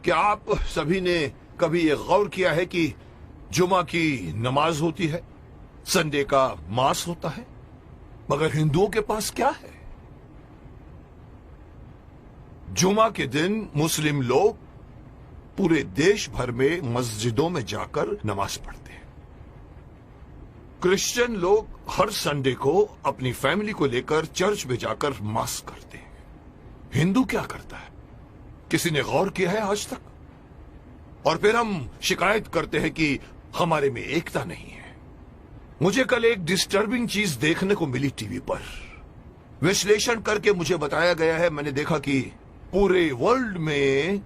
क्या आप सभी ने कभी ये गौर किया है कि जुमा की नमाज होती है, संडे का मास होता है, मगर हिंदुओं के पास क्या है? जुमा के दिन मुस्लिम लोग पूरे देश भर में मस्जिदों में जाकर नमाज पढ़ते हैं। क्रिश्चियन लोग हर संडे को अपनी फैमिली को लेकर चर्च में जाकर मास करते हैं। हिंदू क्या करता है? किसी ने गौर किया है आज तक? और फिर हम शिकायत करते हैं कि हमारे में एकता नहीं है। मुझे कल एक डिस्टर्बिंग चीज देखने को मिली टीवी पर। विश्लेषण करके मुझे बताया गया है, मैंने देखा कि पूरे वर्ल्ड में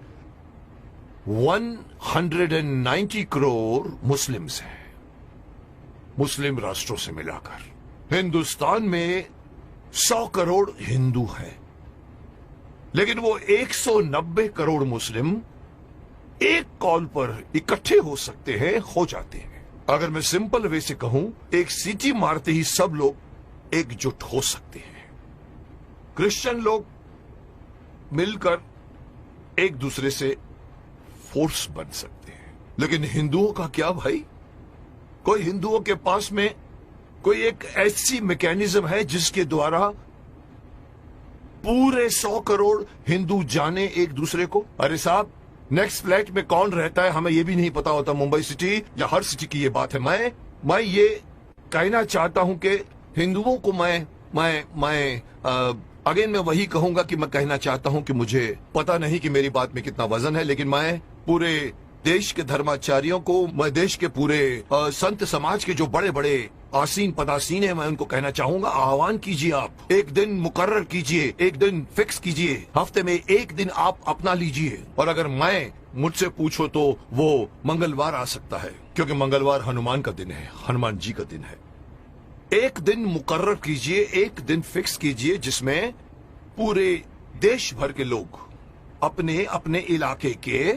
190 करोड़ मुस्लिम्स हैं, मुस्लिम राष्ट्रों से मिलाकर। हिंदुस्तान में 100 करोड़ हिंदू हैं, लेकिन वो 190 करोड़ मुस्लिम एक कॉल पर इकट्ठे हो सकते हैं, हो जाते हैं। अगर मैं सिंपल वे से कहूं, एक सीटी मारते ही सब लोग एकजुट हो सकते हैं। क्रिश्चियन लोग मिलकर एक दूसरे से फोर्स बन सकते हैं, लेकिन हिंदुओं का क्या भाई? कोई हिंदुओं के पास में कोई एक ऐसी मैकेनिज्म है जिसके द्वारा पूरे 100 करोड़ हिंदू जाने एक दूसरे को? अरे साहब, नेक्स्ट फ्लैट में कौन रहता है हमें यह भी नहीं पता होता, मुंबई सिटी या हर सिटी की ये बात है। मैं ये कहना चाहता हूं कि हिंदुओं को मैं अगेन मैं वही कहूंगा कि मैं कहना चाहता हूं कि मुझे पता नहीं कि मेरी बात में कितना वजन है, लेकिन मैं पूरे देश के धर्माचार्यों को, मैं देश के पूरे संत समाज के जो बड़े बड़े आसीन पदासीन है, मैं उनको कहना चाहूंगा, आह्वान कीजिए, आप एक दिन मुकर्रर कीजिए, एक दिन फिक्स कीजिए, हफ्ते में एक दिन आप अपना लीजिए। और अगर मुझसे पूछो तो वो मंगलवार आ सकता है, क्योंकि मंगलवार हनुमान का दिन है, हनुमान जी का दिन है। एक दिन मुकर्रर कीजिए, एक दिन फिक्स कीजिए, जिसमें पूरे देश भर के लोग अपने अपने इलाके के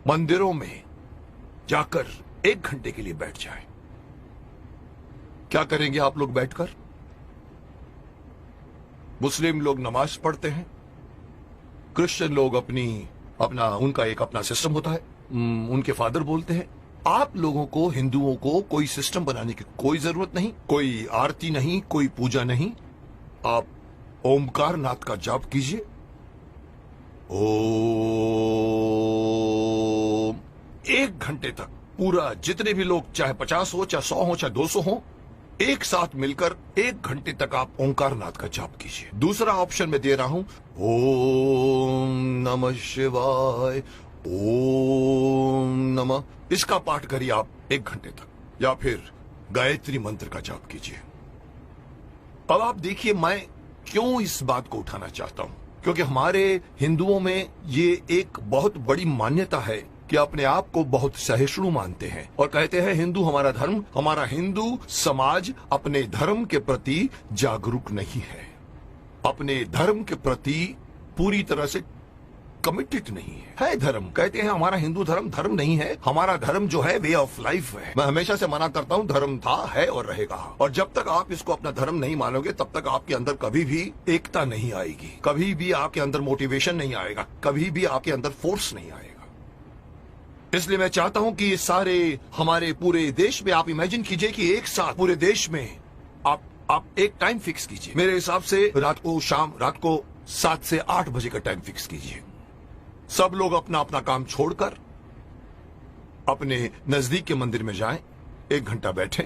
मंदिरों में जाकर 1 घंटे के लिए बैठ जाएं। क्या करेंगे आप लोग बैठकर? मुस्लिम लोग नमाज पढ़ते हैं, क्रिश्चियन लोग उनका एक अपना सिस्टम होता है, उनके फादर बोलते हैं। आप लोगों को, हिंदुओं को, कोई सिस्टम बनाने की कोई जरूरत नहीं, कोई आरती नहीं, कोई पूजा नहीं। आप ओमकार नाथ का जाप कीजिए, ओम, 1 घंटे तक पूरा, जितने भी लोग, चाहे 50 हो, चाहे 100 हो, चाहे 200 हो, एक साथ मिलकर 1 घंटे तक आप ओंकार नाथ का जाप कीजिए। दूसरा ऑप्शन मैं दे रहा हूं, ओम नमः शिवाय, ओम नमः, इसका पाठ करिए आप 1 घंटे तक, या फिर गायत्री मंत्र का जाप कीजिए। अब आप देखिए मैं क्यों इस बात को उठाना चाहता हूं, क्योंकि हमारे हिंदुओं में ये एक बहुत बड़ी मान्यता है कि अपने आप को बहुत सहिष्णु मानते हैं और कहते हैं हिंदू हमारा धर्म, हमारा हिंदू समाज अपने धर्म के प्रति जागरूक नहीं है, अपने धर्म के प्रति पूरी तरह से कमिटेड नहीं है। धर्म कहते हैं हमारा हिंदू धर्म धर्म नहीं है, हमारा धर्म जो है वे ऑफ लाइफ है। मैं हमेशा से मना करता हूं, धर्म था, है और रहेगा, और जब तक आप इसको अपना धर्म नहीं मानोगे तब तक आपके अंदर कभी भी एकता नहीं आएगी, कभी भी आपके अंदर मोटिवेशन नहीं आएगा, कभी भी आपके अंदर फोर्स नहीं आएगा। इसलिए मैं चाहता हूं कि ये सारे हमारे पूरे देश में, आप इमेजिन कीजिए कि एक साथ पूरे देश में आप एक टाइम फिक्स कीजिए। मेरे हिसाब से रात को 7 से 8 बजे का टाइम फिक्स कीजिए। सब लोग अपना अपना काम छोड़कर अपने नजदीक के मंदिर में जाएं, 1 घंटा बैठें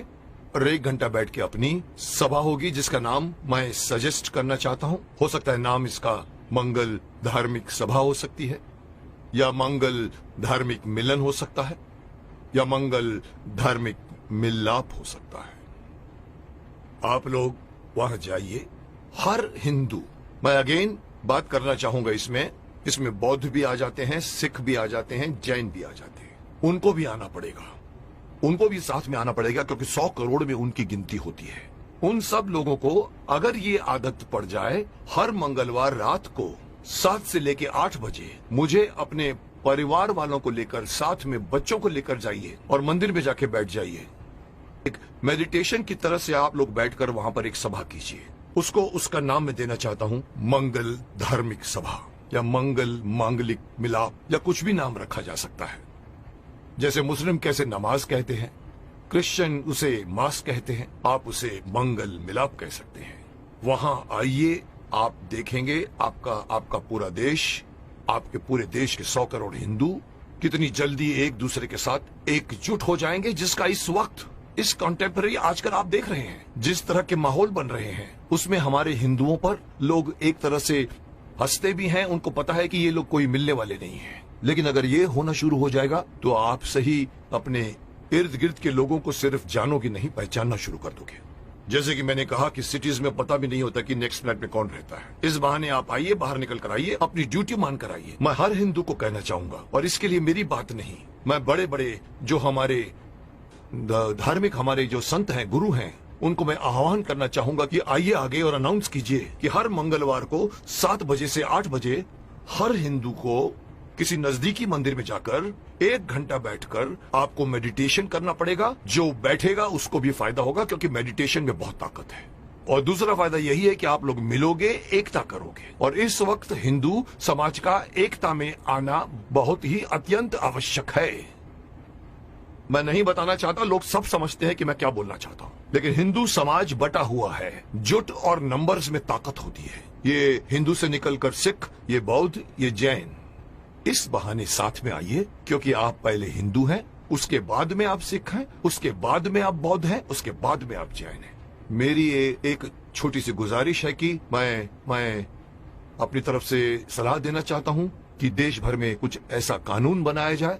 और 1 घंटा बैठ के अपनी सभा होगी, जिसका नाम मैं सजेस्ट करना चाहता हूं। हो सकता है नाम इसका मंगल धार्मिक सभा हो सकती है, या मंगल धार्मिक मिलन हो सकता है, या मंगल धार्मिक मिलाप हो सकता है। आप लोग वहां जाइए। हर हिंदू, मैं अगेन बात करना चाहूंगा, इसमें बौद्ध भी आ जाते हैं, सिख भी आ जाते हैं, जैन भी आ जाते हैं, उनको भी आना पड़ेगा, उनको भी साथ में आना पड़ेगा, क्योंकि 100 करोड़ में उनकी गिनती होती है। उन सब लोगों को अगर ये आदत पड़ जाए, हर मंगलवार रात को 7 से लेके 8 बजे मुझे अपने परिवार वालों को लेकर, साथ में बच्चों को लेकर जाइए और मंदिर में जाके बैठ जाइए। एक मेडिटेशन की तरह से आप लोग बैठकर वहां पर एक सभा कीजिए। उसका नाम मैं देना चाहता हूं मंगल धार्मिक सभा। या मंगल, मांगलिक, मिलाप या कुछ भी नाम रखा जा सकता है। जैसे मुस्लिम कैसे नमाज कहते हैं, क्रिश्चियन उसे मास कहते हैं, आप उसे मंगल मिलाप कह सकते हैं। वहां आइए, आप देखेंगे आपका पूरा देश, आपके पूरे देश के 100 करोड़ हिंदू कितनी जल्दी एक दूसरे के साथ एकजुट हो जाएंगे, जिसका इस वक्त, इस कॉन्टेम्पररी आजकल आप देख रहे हैं जिस तरह के माहौल बन रहे हैं, उसमें हमारे हिंदुओं पर लोग एक तरह से हंसते भी हैं। उनको पता है कि ये लोग कोई मिलने वाले नहीं हैं। लेकिन अगर ये होना शुरू हो जाएगा तो आप सही अपने इर्द गिर्द के लोगों को सिर्फ जानोगे नहीं, पहचानना शुरू कर दोगे। जैसे कि मैंने कहा कि सिटीज में पता भी नहीं होता कि नेक्स्ट फ्लैट में कौन रहता है। इस बहाने आप आइए, बाहर निकल कर आइए, अपनी ड्यूटी मान कर आइए। मैं हर हिंदू को कहना चाहूंगा, और इसके लिए मेरी बात नहीं, मैं बड़े बड़े जो हमारे धार्मिक, हमारे जो संत हैं, गुरु हैं, उनको मैं आह्वान करना चाहूंगा कि आइए आगे और अनाउंस कीजिए कि हर मंगलवार को 7 बजे से 8 बजे हर हिंदू को किसी नजदीकी मंदिर में जाकर 1 घंटा बैठकर आपको मेडिटेशन करना पड़ेगा। जो बैठेगा उसको भी फायदा होगा, क्योंकि मेडिटेशन में बहुत ताकत है। और दूसरा फायदा यही है कि आप लोग मिलोगे, एकता करोगे। और इस वक्त हिंदू समाज का एकता में आना बहुत ही अत्यंत आवश्यक है। मैं नहीं बताना चाहता, लोग सब समझते हैं कि मैं क्या बोलना चाहता हूं, लेकिन हिंदू समाज बटा हुआ है। जुट और नंबर्स में ताकत होती है। ये हिंदू से निकलकर सिख, ये बौद्ध, ये जैन, इस बहाने साथ में आइए, क्योंकि आप पहले हिंदू हैं, उसके बाद में आप सिख हैं, उसके बाद में आप बौद्ध हैं, उसके बाद में आप जैन हैं। मेरी एक छोटी सी गुजारिश है कि मैं अपनी तरफ से सलाह देना चाहता हूं कि देश भर में कुछ ऐसा कानून बनाया जाए,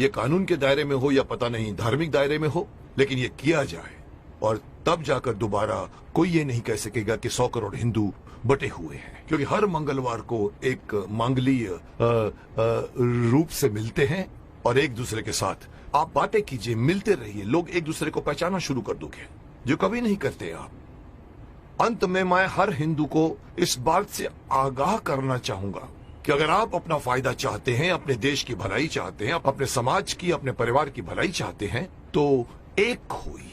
ये कानून के दायरे में हो या पता नहीं धार्मिक दायरे में हो, लेकिन ये किया जाए। और तब जाकर दोबारा कोई ये नहीं कह सकेगा कि 100 करोड़ हिंदू बटे हुए हैं, क्योंकि हर मंगलवार को एक मांगलीय रूप से मिलते हैं और एक दूसरे के साथ आप बातें कीजिए, मिलते रहिए, लोग एक दूसरे को पहचानना शुरू कर दोगे, जो कभी नहीं करते आप। अंत में मैं हर हिंदू को इस बात से आगाह करना चाहूंगा कि अगर आप अपना फायदा चाहते हैं, अपने देश की भलाई चाहते हैं, अपने समाज की, अपने परिवार की भलाई चाहते हैं, तो एक होइए।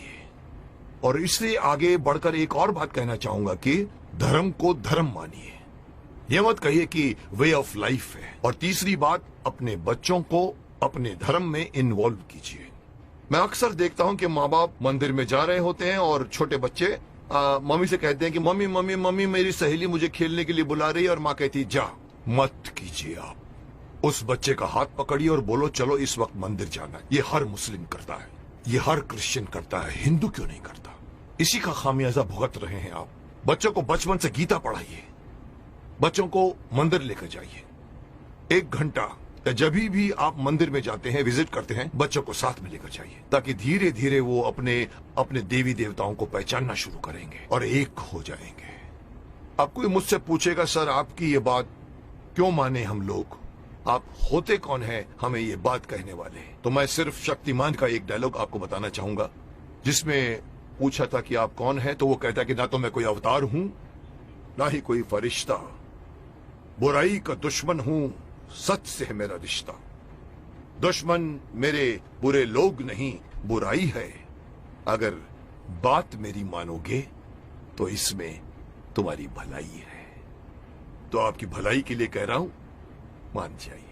और इससे आगे बढ़कर एक और बात कहना चाहूंगा कि धर्म को धर्म मानिए, यह मत कहिए कि वे ऑफ लाइफ है। और तीसरी बात, अपने बच्चों को अपने धर्म में इन्वॉल्व कीजिए। मैं अक्सर देखता हूं कि माँ बाप मंदिर में जा रहे होते हैं और छोटे बच्चे मम्मी से कहते हैं कि मम्मी मम्मी मम्मी मेरी सहेली मुझे खेलने के लिए बुला रही है, और माँ कहती जा। मत कीजिए। आप उस बच्चे का हाथ पकड़िए और बोलो चलो इस वक्त मंदिर जाना है। ये हर मुस्लिम करता है, ये हर क्रिश्चियन करता है, हिंदू क्यों नहीं करता? इसी का खामियाजा भुगत रहे हैं आप। बच्चों को बचपन से गीता पढ़ाइए, बच्चों को मंदिर लेकर जाइए। 1 घंटा या जब भी आप मंदिर में जाते हैं, विजिट करते हैं, बच्चों को साथ में लेकर जाइए, ताकि धीरे धीरे वो अपने देवी देवताओं को पहचानना शुरू करेंगे और एक हो जाएंगे। अब कोई मुझसे पूछेगा सर आपकी ये बात क्यों माने हम लोग, आप होते कौन है हमें ये बात कहने वाले? तो मैं सिर्फ शक्तिमान का एक डायलॉग आपको बताना चाहूंगा, जिसमें पूछा था कि आप कौन है, तो वो कहता है कि ना तो मैं कोई अवतार हूं, ना ही कोई फरिश्ता, बुराई का दुश्मन हूं, सच से है मेरा रिश्ता। दुश्मन मेरे बुरे लोग नहीं, बुराई है। अगर बात मेरी मानोगे तो इसमें तुम्हारी भलाई है। तो आपकी भलाई के लिए कह रहा हूं, मान जाइए।